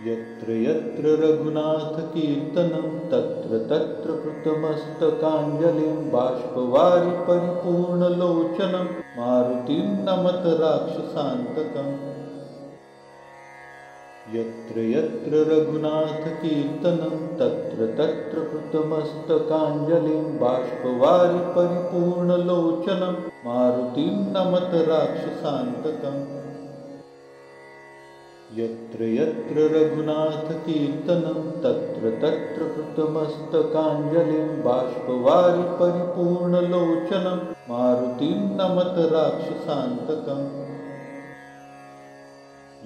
यत्र यत्र रघुनाथकीर्तनं तत्र तत्र कृतमस्तकाञ्जलिं बाष्पवारि परिपूर्णलोचनं मारुतिं नमत राक्षसान्तकम्। यत्र यत्र रघुनाथकीर्तनं तत्र तत्र कृतमस्तकाञ्जलिं बाष्पवारि परिपूर्णलोचनं मारुतिं नमत राक्षसान्तकम्। यत्र यत्र रघुनाथकीर्तनं तत्र तत्र कृतमस्तकाञ्जलिं बाष्पवारि परिपूर्णलोचनं मारुतिं नमत राक्षसान्तकम्।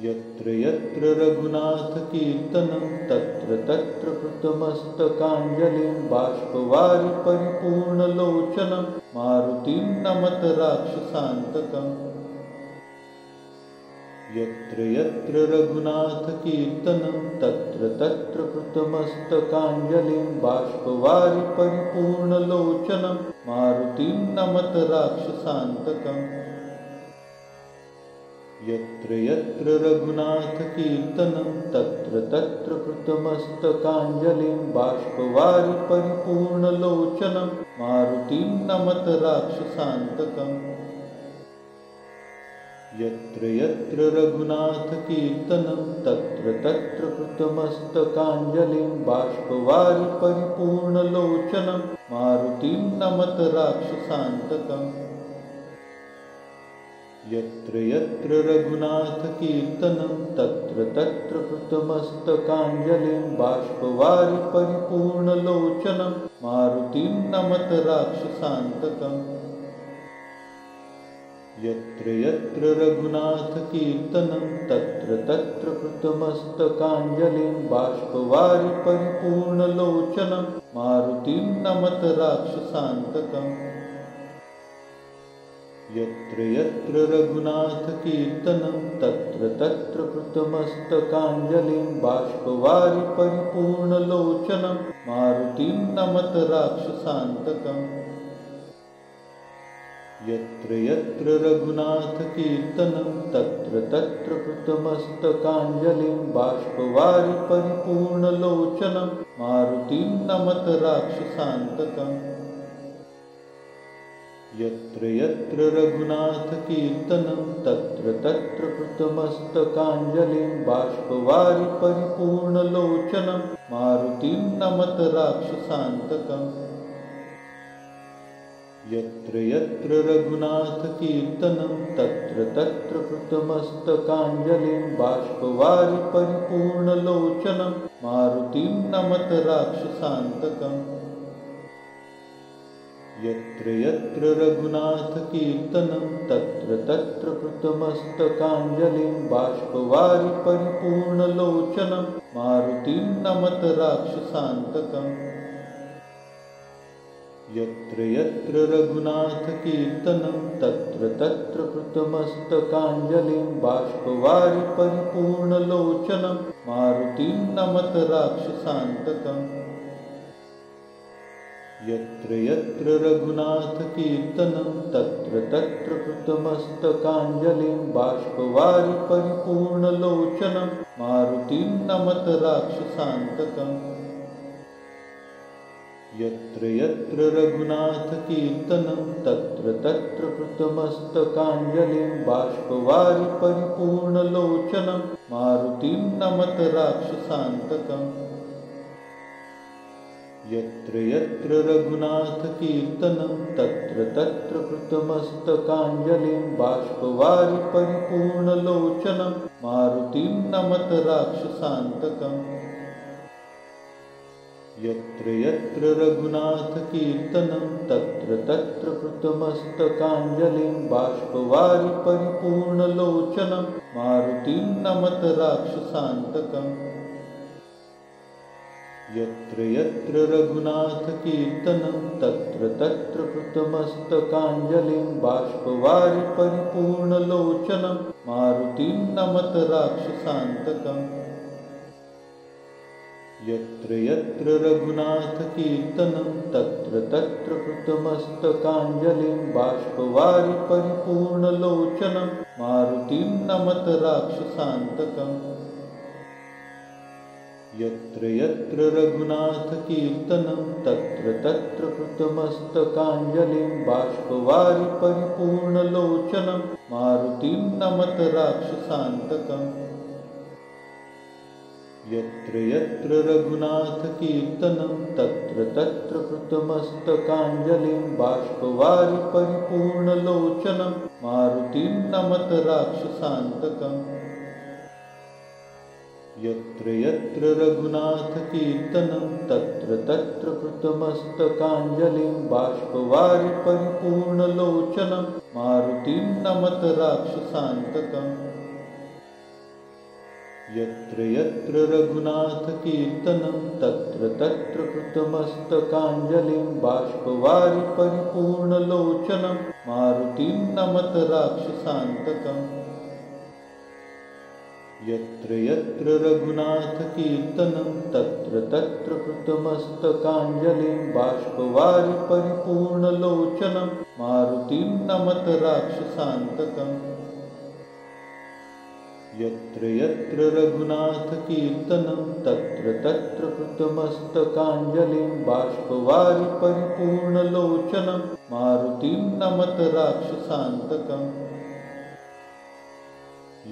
यत्र यत्र रघुनाथकीर्तनं तत्र तत्र कृतमस्तकाञ्जलिं बाष्पवारि परिपूर्णलोचनं मारुतिं नमत राक्षसान्तकम्। यत्र यत्र रघुनाथकीर्तनं तत्र तत्र कृतमस्तकाञ्जलिं बाष्पवारि परिपूर्णलोचनं मारुतिं नमत राक्षसान्तकम्। यत्र यत्र रघुनाथकीर्तनं तत्र तत्र कृतमस्तकाञ्जलिं बाष्पवारि परिपूर्णलोचनं मारुतिं नमत राक्षसान्तकम्। यत्र यत्र रघुनाथकीर्तनं तत्र तत्र कृतमस्तकाञ्जलिं बाष्पवारि परिपूर्णलोचनं मारुतिं नमत राक्षसान्तकम्। यत्र यत्र रघुनाथकीर्तनं तत्र तत्र कृतमस्तकाञ्जलिं बाष्पवारि परिपूर्णलोचनं मारुतिं नमत राक्षसान्तकम्। यत्र यत्र रघुनाथकीर्तनं तत्र तत्र कृतमस्तकाञ्जलिं बाष्पवारि परिपूर्णलोचनं मारुतिं नमत राक्षसान्तकम्। यत्र यत्र रघुनाथकीर्तनं तत्र तत्र कृतमस्तकाञ्जलिं बाष्पवारि परिपूर्णलोचनं मारुतिं नमत राक्षसान्तकम्। यत्र यत्र रघुनाथकीर्तनं तत्र तत्र कृतमस्तकाञ्जलिं बाष्पवारि परिपूर्णलोचनं मारुतिं नमत राक्षसान्तकम्। यत्र यत्र रघुनाथकीर्तनं तत्र तत्र कृतमस्तकाञ्जलिं बाष्पवारि परिपूर्णलोचनं मारुतिं नमत राक्षसान्तकम्। यत्र यत्र रघुनाथकीर्तनं तत्र तत्र कृतमस्तकाञ्जलिं बाष्पवारि परिपूर्णलोचनं मारुतिं नमत राक्षसान्तकम्। यत्र यत्र रघुनाथकीर्तनं तत्र तत्र कृतमस्तकाञ्जलिं बाष्पवारि परिपूर्णलोचनं मारुतिं नमत राक्षसान्तकम्। यत्र यत्र रघुनाथकीर्तनं तत्र तत्र कृतमस्तकाञ्जलिं बाष्पवारि परिपूर्णलोचनं मारुतिं नमत राक्षसान्तकम्। यत्र यत्र रघुनाथकीर्तनं तत्र तत्र कृतमस्तकाञ्जलिं बाष्पवारि परिपूर्णलोचनं मारुतिं नमत राक्षसान्तकम्। यत्र यत्र रघुनाथकीर्तनं तत्र तत्र कृतमस्तकाञ्जलिं बाष्पवारि परिपूर्णलोचनं मारुतिं नमत राक्षसान्तकम्। यत्र यत्र रघुनाथकीर्तनं तत्र तत्र कृतमस्तकाञ्जलिं बाष्पवारि परिपूर्णलोचनं मारुतिं नमत राक्षसान्तकम्। यत्र यत्र रघुनाथकीर्तनं तत्र तत्र कृतमस्तकाञ्जलिं बाष्पवारि परिपूर्णलोचनं मारुतिं नमत राक्षसान्तकम्। यत्र यत्र रघुनाथकीर्तनं तत्र तत्र कृतमस्तकाञ्जलिं बाष्पवारि परिपूर्णलोचनं मारुतिं नमत राक्षसान्तकम्। यत्र यत्र रघुनाथकीर्तनं तत्र तत्र कृतमस्तकाञ्जलिं बाष्पवारि परिपूर्णलोचनं मारुतिं नमत राक्षसान्तकम्। यत्र यत्र रघुनाथकीर्तनं तत्र तत्र कृतमस्तकाञ्जलिं बाष्पवारि परिपूर्णलोचनं मारुतिं नमत राक्षसान्तकम्। यत्र यत्र रघुनाथकीर्तनं तत्र तत्र कृतमस्तकाञ्जलिं बाष्पवारि परिपूर्णलोचनं मारुतिं नमत राक्षसान्तकम्। यत्र यत्र रघुनाथकीर्तनं तत्र तत्र कृतमस्तकाञ्जलिं बाष्पवारि परिपूर्णलोचनं मारुतिं नमत यत्र यत्र रघुनाथकीर्तनं तत्र तत्र कृतमस्तकाञ्जलिं बाष्पवारि परिपूर्णलोचनं मारुतिं नमत राक्षसान्तकम्। यत्र यत्र रघुनाथकीर्तनं तत्र तत्र कृतमस्तकाञ्जलिं बाष्पवारि परिपूर्णलोचनं मारुतिं नमत राक्षसान्तकम्। यत्र यत्र रघुनाथकीर्तनं तत्र तत्र कृतमस्तकाञ्जलिं बाष्पवारि परिपूर्णलोचनं मारुतिं नमत राक्षसान्तकम्। यत्र यत्र रघुनाथकीर्तनं तत्र तत्र कृतमस्तकाञ्जलिं बाष्पवारि परिपूर्णलोचनं मारुतिं नमत राक्षसान्तकम्। यत्र यत्र रघुनाथकीर्तनं तत्र तत्र कृतमस्तकाञ्जलिं बाष्पवारि परिपूर्णलोचनं मारुतिं नमत राक्षसान्तकम्। यत्र यत्र रघुनाथकीर्तनं तत्र तत्र कृतमस्तकाञ्जलिं बाष्पवारि परिपूर्णलोचनं मारुतिं नमत राक्षसान्तकम्। यत्र यत्र रघुनाथकीर्तनं तत्र तत्र कृतमस्तकाञ्जलिं बाष्पवारि परिपूर्णलोचनं मारुतिं नमत राक्षसान्तकम्।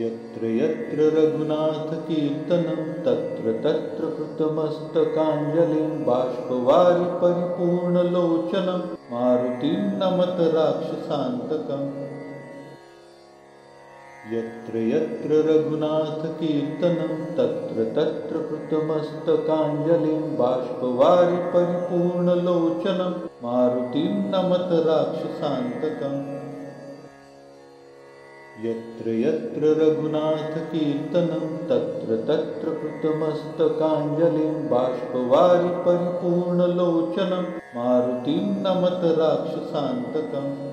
यत्र यत्र रघुनाथकीर्तनं तत्र तत्र कृतमस्तकाञ्जलिं बाष्पवारि परिपूर्णलोचनं मारुतिं नमत राक्षसान्तकम्। यत्र यत्र रघुनाथकीर्तनं तत्र तत्र कृतमस्तकाञ्जलिं बाष्पवारि परिपूर्णलोचनं मारुतिं नमत राक्षसान्तकम्। यत्र यत्र रघुनाथकीर्तनं तत्र तत्र कृतमस्तकाञ्जलिं बाष्पवारि परिपूर्णलोचनं मारुतिं नमत राक्षसान्तकम्।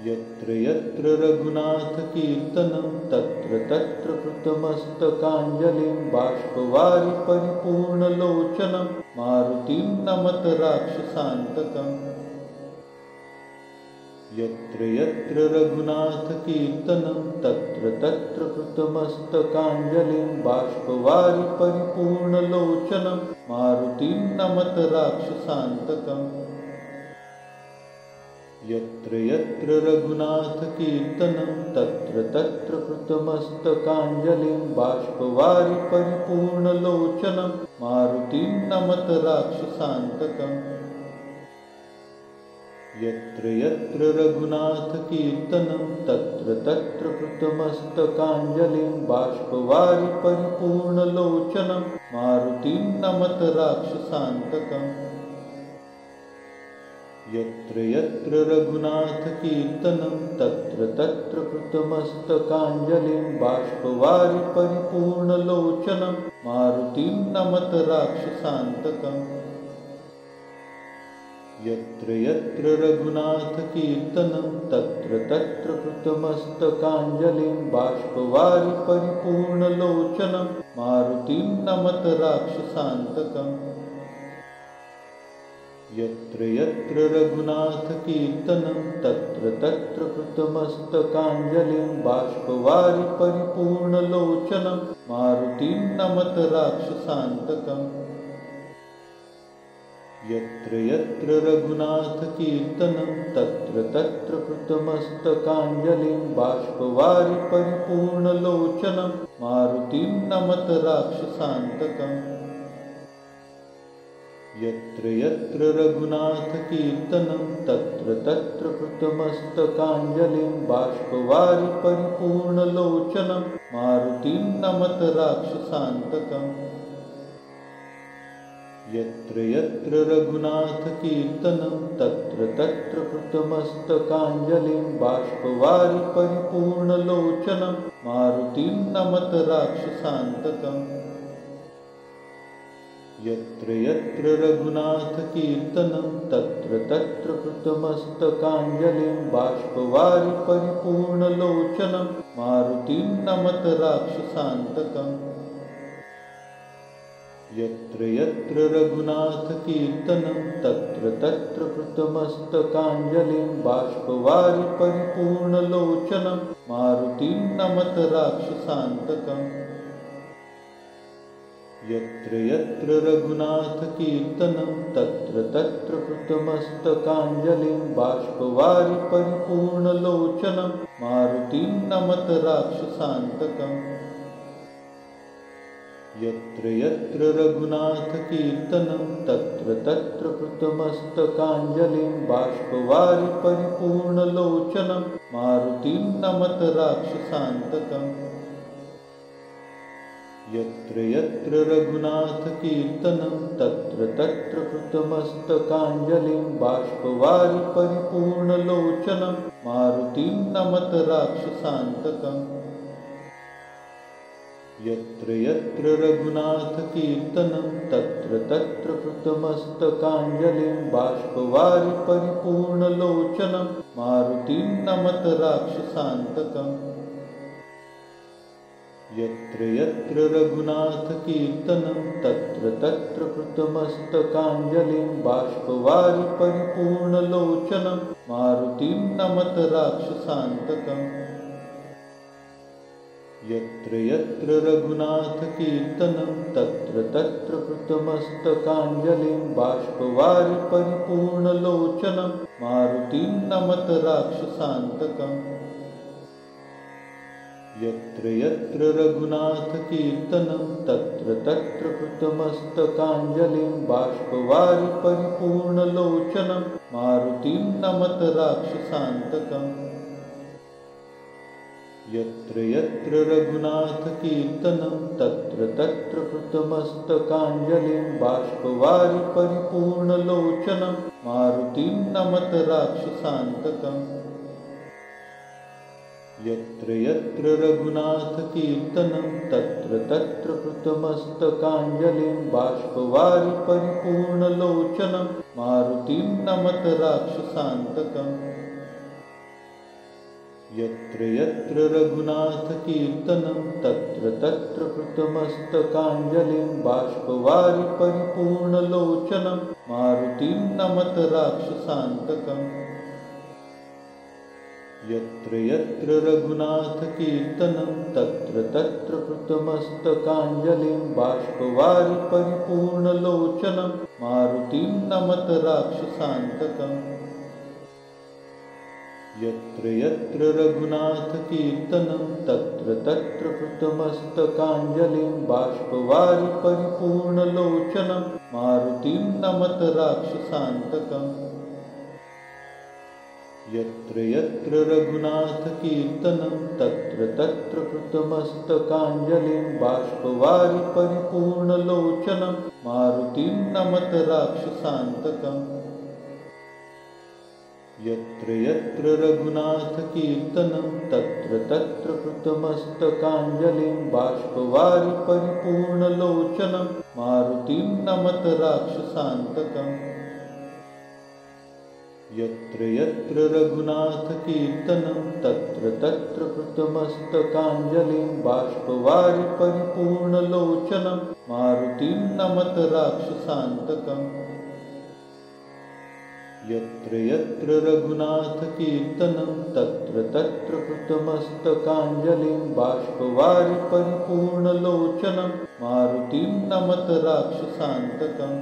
यत्र यत्र रघुनाथकीर्तनं तत्र तत्र कृतमस्तकाञ्जलिं बाष्पवारि परिपूर्णलोचनं मारुतिं नमत राक्षसान्तकम्। यत्र यत्र रघुनाथकीर्तनं तत्र तत्र कृतमस्तकाञ्जलिं बाष्पवारि परिपूर्णलोचनं मारुतिं नमत राक्षसान्तकम्। यत्र यत्र रघुनाथकीर्तनं तत्र तत्र कृतमस्तकाञ्जलिं बाष्पवारि परिपूर्णलोचनं मारुतिं नमत राक्षसान्तकम्। यत्र यत्र रघुनाथकीर्तनं तत्र तत्र कृतमस्तकाञ्जलिं बाष्पवारि परिपूर्णलोचनं मारुतिं नमत राक्षसान्तकम्। यत्र यत्र रघुनाथकीर्तनं तत्र तत्र कृतमस्तकाञ्जलिं बाष्पवारि परिपूर्णलोचनं मारुतिं नमत राक्षसान्तकम्। यत्र यत्र रघुनाथकीर्तनं तत्र तत्र कृतमस्तकाञ्जलिं बाष्पवारि परिपूर्णलोचनं मारुतिं नमत राक्षसान्तकम्। यत्र यत्र रघुनाथकीर्तनं तत्र तत्र कृतमस्तकाञ्जलिं बाष्पवारि परिपूर्णलोचनं मारुतिं नमत राक्षसान्तकम्। यत्र यत्र रघुनाथकीर्तनं तत्र तत्र कृतमस्तकाञ्जलिं बाष्पवारि परिपूर्णलोचनं मारुतिं नमत राक्षसान्तकम्। यत्र यत्र रघुनाथकीर्तनं तत्र तत्र कृतमस्तकाञ्जलिं बाष्पवारि परिपूर्णलोचनं मारुतिं नमत राक्षसान्तकम्। यत्र यत्र रघुनाथकीर्तनं तत्र तत्र कृतमस्तकाञ्जलिं बाष्पवारि परिपूर्णलोचनं मारुतिं नमत राक्षसान्तकम्। यत्र यत्र रघुनाथकीर्तनं तत्र तत्र कृतमस्तकाञ्जलिं बाष्पवारि परिपूर्णलोचनं मारुतिं नमत राक्षसान्तकम्। यत्र यत्र रघुनाथकीर्तनं तत्र तत्र कृतमस्तकाञ्जलिं बाष्पवारि परिपूर्णलोचनं मारुतिं नमत राक्षसान्तकम्। यत्र यत्र रघुनाथकीर्तनं तत्र तत्र कृतमस्तकाञ्जलिं बाष्पवारि परिपूर्णलोचनं मारुतिं नमत राक्षसान्तकम्। यत्र यत्र रघुनाथकीर्तनं तत्र तत्र कृतमस्तकाञ्जलिं बाष्पवारि परिपूर्णलोचनं मारुतिं नमत राक्षसान्तकम्। यत्र यत्र रघुनाथकीर्तनं तत्र तत्र कृतमस्तकाञ्जलिं बाष्पवारि परिपूर्णलोचनं मारुतिं नमत राक्षसान्तकम्। यत्र यत्र रघुनाथकीर्तनं तत्र तत्र कृतमस्तकाञ्जलिं बाष्पवारि परिपूर्णलोचनं मारुतिं नमत राक्षसान्तकम्। यत्र यत्र रघुनाथकीर्तनं तत्र तत्र कृतमस्तकाञ्जलिं बाष्पवारि परिपूर्णलोचनं मारुतिं नमत राक्षसान्तकम्। यत्र यत्र रघुनाथकीर्तनं तत्र तत्र कृतमस्तकाञ्जलिं बाष्पवारि परिपूर्णलोचनं मारुतिं नमत राक्षसान्तकम्। यत्र यत्र रघुनाथकीर्तनं तत्र तत्र कृतमस्तकाञ्जलिं बाष्पवारि परिपूर्णलोचनं मारुतिं नमत राक्षसान्तकम्। यत्र यत्र रघुनाथकीर्तनं तत्र तत्र कृतमस्तकाञ्जलिं बाष्पवारि परिपूर्णलोचनं मारुतिं नमत राक्षसान्तकम्। यत्र यत्र रघुनाथकीर्तनं तत्र तत्र कृतमस्तकाञ्जलिं बाष्पवारि परिपूर्णलोचनं मारुतिं नमत राक्षसान्तकम्। यत्र यत्र रघुनाथकीर्तनं तत्र तत्र कृतमस्तकाञ्जलिं बाष्पवारि परिपूर्णलोचनं मारुतिं नमत राक्षसान्तकम्। यत्र यत्र रघुनाथकीर्तनं तत्र तत्र कृतमस्तकाञ्जलिं बाष्पवारि परिपूर्णलोचनं मारुतिं नमत राक्षसान्तकम्। यत्र यत्र रघुनाथकीर्तनं तत्र तत्र कृतमस्तकाञ्जलिं बाष्पवारि परिपूर्णलोचनं मारुतिं नमत राक्षसान्तकम्। यत्र यत्र रघुनाथकीर्तनं तत्र तत्र कृतमस्तकाञ्जलिं बाष्पवारि परिपूर्णलोचनं मारुतिं नमत राक्षसान्तकम्। यत्र यत्र रघुनाथकीर्तनं तत्र तत्र कृतमस्तकाञ्जलिं बाष्पवारि परिपूर्णलोचनं मारुतिं नमत राक्षसान्तकम्। यत्र यत्र रघुनाथकीर्तनं तत्र तत्र कृतमस्तकाञ्जलिं बाष्पवारि परिपूर्णलोचनं मारुतिं नमत राक्षसान्तकम्। यत्र यत्र रघुनाथकीर्तनं तत्र तत्र कृतमस्तकाञ्जलिं बाष्पवारि परिपूर्णलोचनं मारुतिं नमत राक्षसान्तकम्।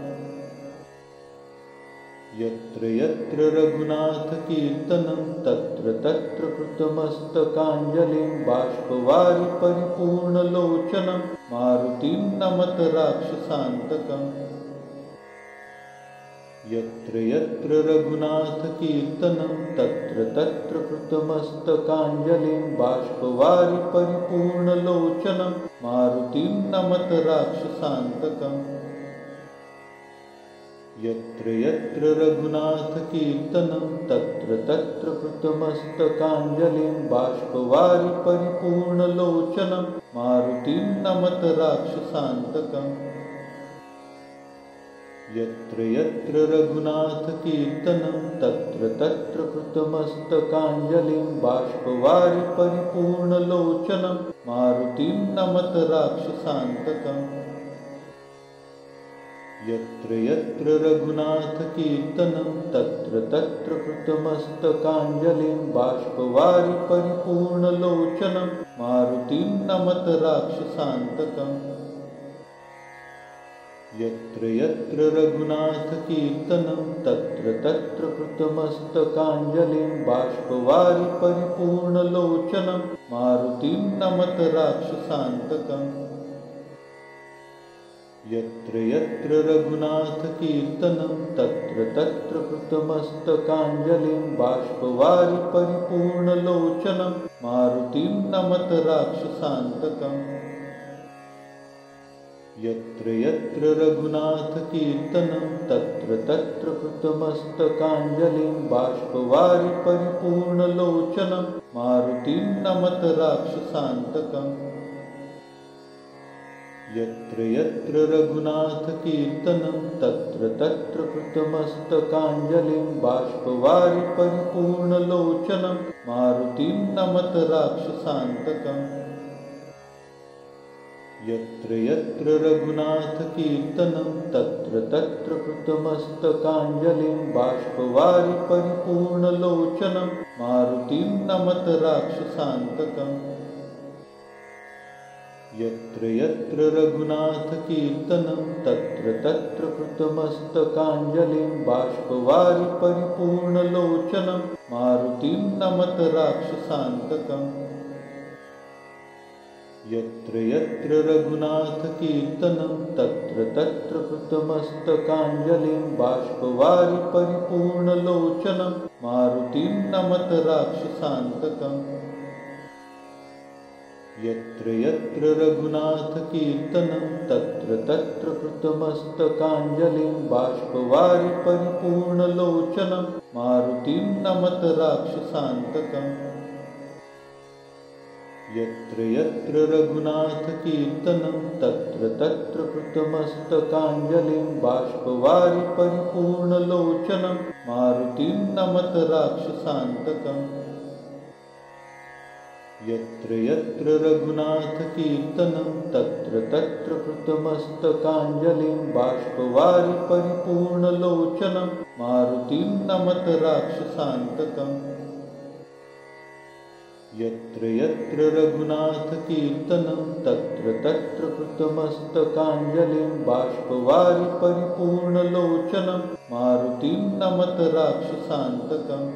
यत्र यत्र रघुनाथकीर्तनं तत्र तत्र कृतमस्तकाञ्जलिं बाष्पवारि परिपूर्णलोचनं मारुतिं नमत राक्षसान्तकम्। यत्र यत्र रघुनाथकीर्तनं तत्र तत्र कृतमस्तकाञ्जलिं बाष्पवारि परिपूर्णलोचनं मारुतिं नमत राक्षसान्तकम्। यत्र यत्र रघुनाथकीर्तनं तत्र तत्र कृतमस्तकाञ्जलिं बाष्पवारि परिपूर्णलोचनं मारुतिं नमत राक्षसान्तकम्। यत्र यत्र रघुनाथकीर्तनं तत्र तत्र कृतमस्तकाञ्जलिं बाष्पवारि परिपूर्णलोचनं मारुतिं नमत राक्षसान्तकम्। यत्र यत्र रघुनाथकीर्तनं तत्र तत्र कृतमस्तकाञ्जलिं बाष्पवारि परिपूर्णलोचनं मारुतिं नमत राक्षसान्तकम्। यत्र यत्र रघुनाथकीर्तनं तत्र तत्र कृतमस्तकाञ्जलिं बाष्पवारि परिपूर्णलोचनं मारुतिं नमत राक्षसान्तकम्। यत्र यत्र रघुनाथकीर्तनं तत्र तत्र कृतमस्तकाञ्जलिं बाष्पवारि परिपूर्णलोचनं मारुतिं नमत राक्षसान्तकम्। यत्र यत्र रघुनाथकीर्तनं तत्र तत्र कृतमस्तकाञ्जलिं बाष्पवारि परिपूर्णलोचनं मारुतिं नमत राक्षसान्तकम्। यत्र यत्र रघुनाथकीर्तनं तत्र तत्र कृतमस्तकाञ्जलिं बाष्पवारि परिपूर्णलोचनं मारुतिं नमत राक्षसान्तकम्। यत्र यत्र रघुनाथकीर्तनं तत्र तत्र कृतमस्तकाञ्जलिं बाष्पवारि परिपूर्णलोचनं मारुतिं नमत राक्षसान्तकम्। यत्र यत्र रघुनाथकीर्तनं तत्र तत्र कृतमस्तकाञ्जलिं बाष्पवारि परिपूर्णलोचनं मारुतिं नमत राक्षसान्तकम्। यत्र यत्र रघुनाथकीर्तनं तत्र तत्र कृतमस्तकाञ्जलिं बाष्पवारि परिपूर्णलोचनं मारुतिं नमत राक्षसान्तकम्। यत्र यत्र रघुनाथकीर्तनं तत्र तत्र कृतमस्तकाञ्जलिं बाष्पवारि परिपूर्णलोचनं मारुतिं नमत राक्षसान्तकम्। यत्र यत्र रघुनाथकीर्तनं तत्र तत्र कृतमस्तकाञ्जलिं बाष्पवारि परिपूर्णलोचनं मारुतिं नमत राक्षसान्तकम्। यत्र यत्र रघुनाथकीर्तनं तत्र तत्र कृतमस्तकाञ्जलिं बाष्पवारि परिपूर्णलोचनं मारुतिं नमत राक्षसान्तकम्। यत्र यत्र रघुनाथकीर्तनं तत्र तत्र कृतमस्तकाञ्जलिं बाष्पवारि परिपूर्णलोचनं मारुतिं नमत राक्षसान्तकम्।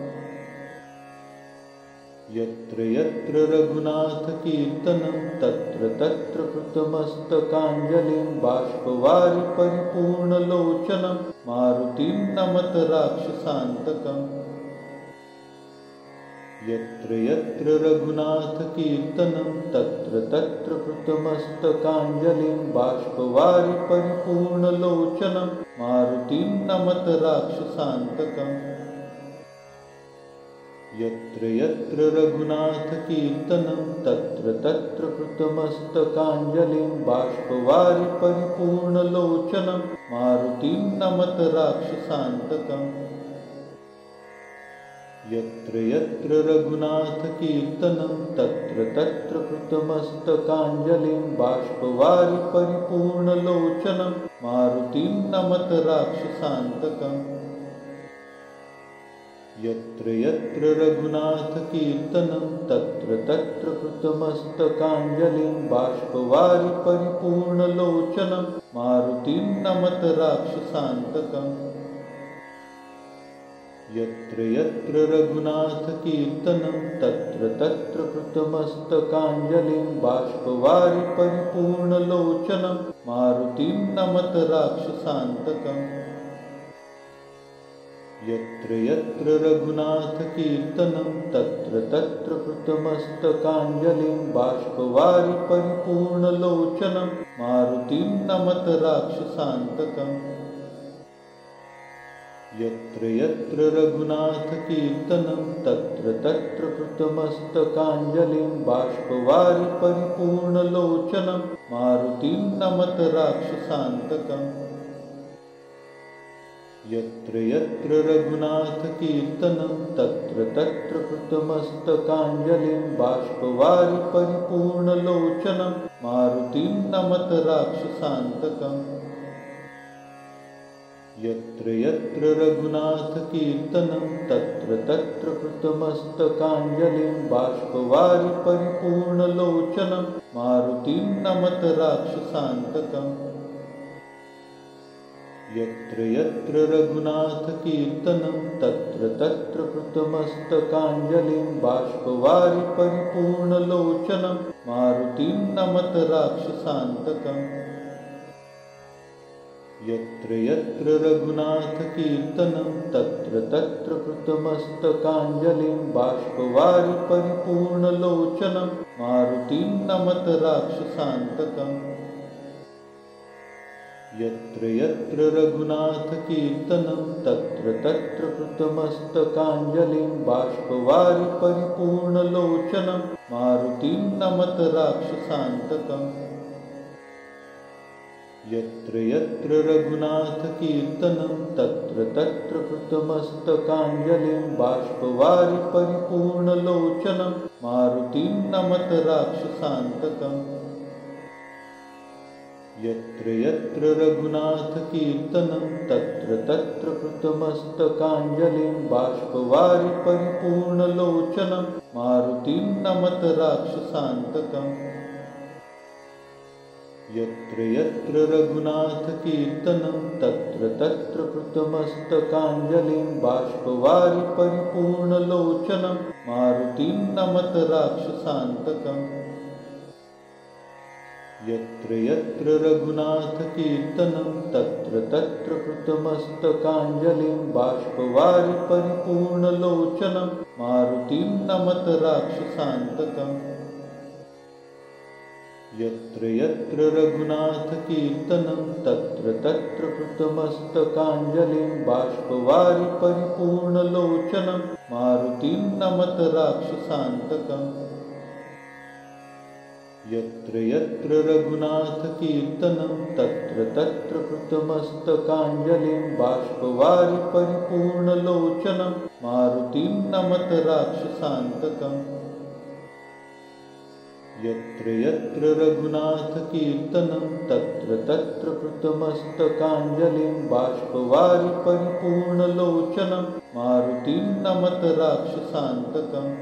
यत्र यत्र रघुनाथकीर्तनं तत्र तत्र कृतमस्तकाञ्जलिं बाष्पवारि परिपूर्णलोचनं मारुतिं नमत राक्षसान्तकम्। यत्र यत्र रघुनाथकीर्तनं तत्र तत्र कृतमस्तकाञ्जलिं बाष्पवारि परिपूर्णलोचनं मारुतिं नमत राक्षसान्तकम्। यत्र यत्र रघुनाथकीर्तनं तत्र तत्र कृतमस्तकाञ्जलिं बाष्पवारि परिपूर्णलोचनं मारुतिं नमत राक्षसान्तकम्। यत्र यत्र रघुनाथकीर्तनं तत्र तत्र कृतमस्तकाञ्जलिं बाष्पवारि परिपूर्णलोचनं मारुतिं नमत राक्षसान्तकम्। यत्र यत्र रघुनाथकीर्तनं तत्र तत्र कृतमस्तकाञ्जलिं बाष्पवारि परिपूर्णलोचनं मारुतिं नमत राक्षसान्तकम्। यत्र यत्र रघुनाथकीर्तनं तत्र तत्र कृतमस्तकाञ्जलिं बाष्पवारि परिपूर्णलोचनं मारुतिं नमत राक्षसान्तकम्। यत्र यत्र रघुनाथकीर्तनं तत्र तत्र कृतमस्तकाञ्जलिं बाष्पवारि परिपूर्णलोचनं मारुतिं नमत राक्षसान्तकम्। यत्र यत्र रघुनाथकीर्तनं तत्र तत्र कृतमस्तकाञ्जलिं बाष्पवारि परिपूर्णलोचनं मारुतिं नमत राक्षसान्तकम्। यत्र यत्र रघुनाथकीर्तनं तत्र तत्र कृतमस्तकाञ्जलिं बाष्पवारि परिपूर्णलोचनं मारुतिं नमत राक्षसान्तकम्। यत्र यत्र रघुनाथकीर्तनं तत्र तत्र कृतमस्तकाञ्जलिं बाष्पवारि परिपूर्णलोचनं मारुतिं नमत राक्षसान्तकम्। यत्र यत्र रघुनाथकीर्तनं तत्र तत्र कृतमस्तकाञ्जलिं बाष्पवारि परिपूर्णलोचनं मारुतिं नमत राक्षसान्तकम्। यत्र यत्र रघुनाथकीर्तनं तत्र तत्र कृतमस्तकाञ्जलिं बाष्पवारि परिपूर्णलोचनं मारुतिं नमत राक्षसान्तकम्। यत्र यत्र रघुनाथकीर्तनं तत्र तत्र कृतमस्तकाञ्जलिं बाष्पवारि परिपूर्णलोचनं मारुतिं नमत राक्षसान्तकम्। यत्र यत्र रघुनाथकीर्तनं तत्र तत्र कृतमस्तकाञ्जलिं बाष्पवारि परिपूर्णलोचनं मारुतिं नमत राक्षसान्तकम्। यत्र यत्र रघुनाथकीर्तनं तत्र तत्र कृतमस्तकाञ्जलिं बाष्पवारि परिपूर्णलोचनं मारुतिं नमत राक्षसान्तकम्। यत्र यत्र रघुनाथकीर्तनं तत्र तत्र कृतमस्तकाञ्जलिं बाष्पवारि परिपूर्णलोचनं मारुतिं नमत राक्षसान्तकम्। यत्र यत्र रघुनाथकीर्तनं तत्र तत्र कृतमस्तकाञ्जलिं बाष्पवारि परिपूर्णलोचनं मारुतिं नमत राक्षसान्तकम्। यत्र यत्र रघुनाथकीर्तनं तत्र तत्र कृतमस्तकाञ्जलिं बाष्पवारि परिपूर्णलोचनं मारुतिं नमत राक्षसान्तकम्। यत्र यत्र रघुनाथकीर्तनं तत्र तत्र कृतमस्तकाञ्जलिं बाष्पवारि परिपूर्णलोचनं मारुतिं नमत राक्षसान्तकम्। यत्र यत्र रघुनाथकीर्तनं तत्र तत्र कृतमस्तकाञ्जलिं बाष्पवारि परिपूर्णलोचनं मारुतिं नमत राक्षसान्तकम्।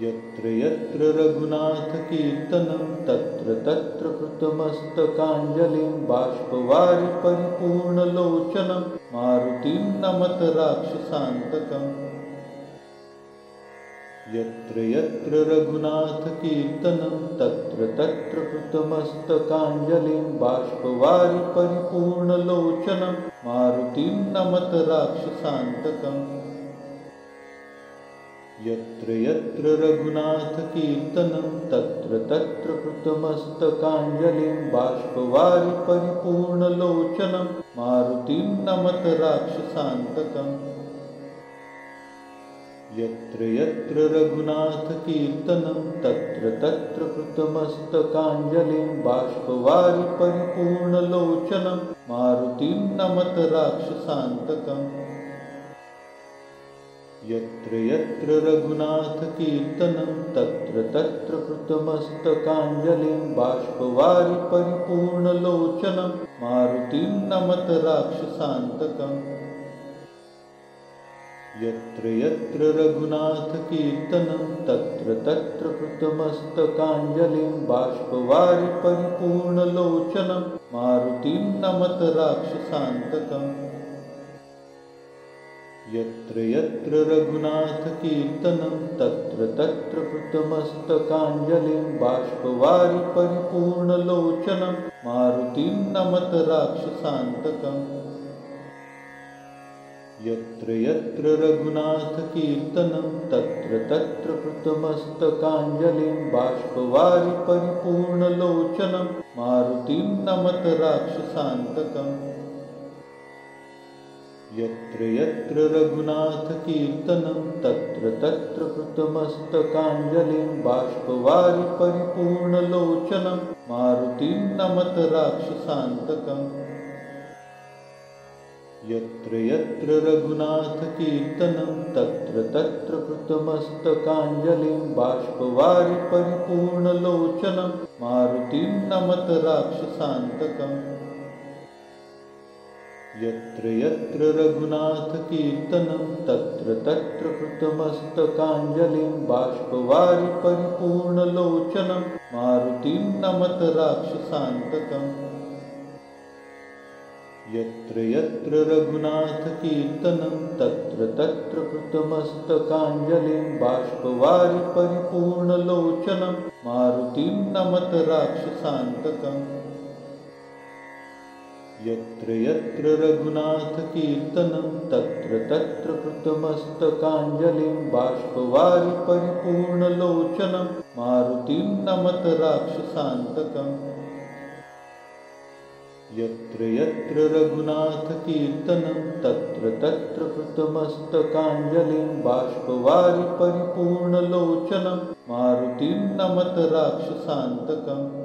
यत्र यत्र रघुनाथकीर्तनं तत्र तत्र कृतमस्तकाञ्जलिं बाष्पवारि परिपूर्णलोचनं मारुतिं नमत राक्षसान्तकम्। यत्र यत्र रघुनाथकीर्तनं तत्र तत्र कृतमस्तकाञ्जलिं बाष्पवारि परिपूर्णलोचनं मारुतिं नमत राक्षसान्तकम्। यत्र यत्र रघुनाथकीर्तनं तत्र तत्र कृतमस्तकाञ्जलिं बाष्पवारि परिपूर्णलोचनं मारुतिं नमत राक्षसान्तकम्। यत्र यत्र रघुनाथकीर्तनं तत्र तत्र कृतमस्तकाञ्जलिं बाष्पवारि परिपूर्णलोचनं मारुतिं नमत राक्षसान्तकम्। यत्र यत्र रघुनाथकीर्तनं तत्र तत्र कृतमस्तकाञ्जलिं बाष्पवारि परिपूर्णलोचनं मारुतिं नमत राक्षसान्तकम्। यत्र यत्र रघुनाथकीर्तनं तत्र तत्र कृतमस्तकाञ्जलिं बाष्पवारि परिपूर्णलोचनं मारुतिं नमत राक्षसान्तकम्। यत्र यत्र रघुनाथकीर्तनं तत्र तत्र कृतमस्तकाञ्जलिं बाष्पवारि परिपूर्णलोचनं मारुतिं नमत राक्षसान्तकम्। यत्र यत्र रघुनाथकीर्तनं तत्र तत्र कृतमस्तकाञ्जलिं बाष्पवारि परिपूर्णलोचनं मारुतिं नमत राक्षसान्तकम्। यत्र यत्र रघुनाथकीर्तनं तत्र तत्र कृतमस्तकाञ्जलिं बाष्पवारि परिपूर्णलोचनं मारुतिं नमत राक्षसान्तकम्। यत्र यत्र रघुनाथकीर्तनं तत्र तत्र कृतमस्तकाञ्जलिं बाष्पवारि परिपूर्णलोचनं मारुतिं नमत राक्षसान्तकम्। यत्र यत्र रघुनाथकीर्तनं तत्र तत्र कृतमस्तकाञ्जलिं बाष्पवारि परिपूर्णलोचनं मारुतिं नमत राक्षसान्तकम्। यत्र यत्र रघुनाथकीर्तनं तत्र तत्र कृतमस्तकाञ्जलिं बाष्पवारि परिपूर्णलोचनं मारुतिं नमत राक्षसान्तकम् यत्र यत्र रघुनाथकीर्तनं तत्र तत्र कृतमस्तकाञ्जलिं बाष्पवारि परिपूर्णलोचनं मारुतिं नमत राक्षसान्तकम् यत्र यत्र रघुनाथकीर्तनं तत्र तत्र कृतमस्तकाञ्जलिं बाष्पवारि परिपूर्णलोचनं मारुतिं नमत राक्षसान्तकम्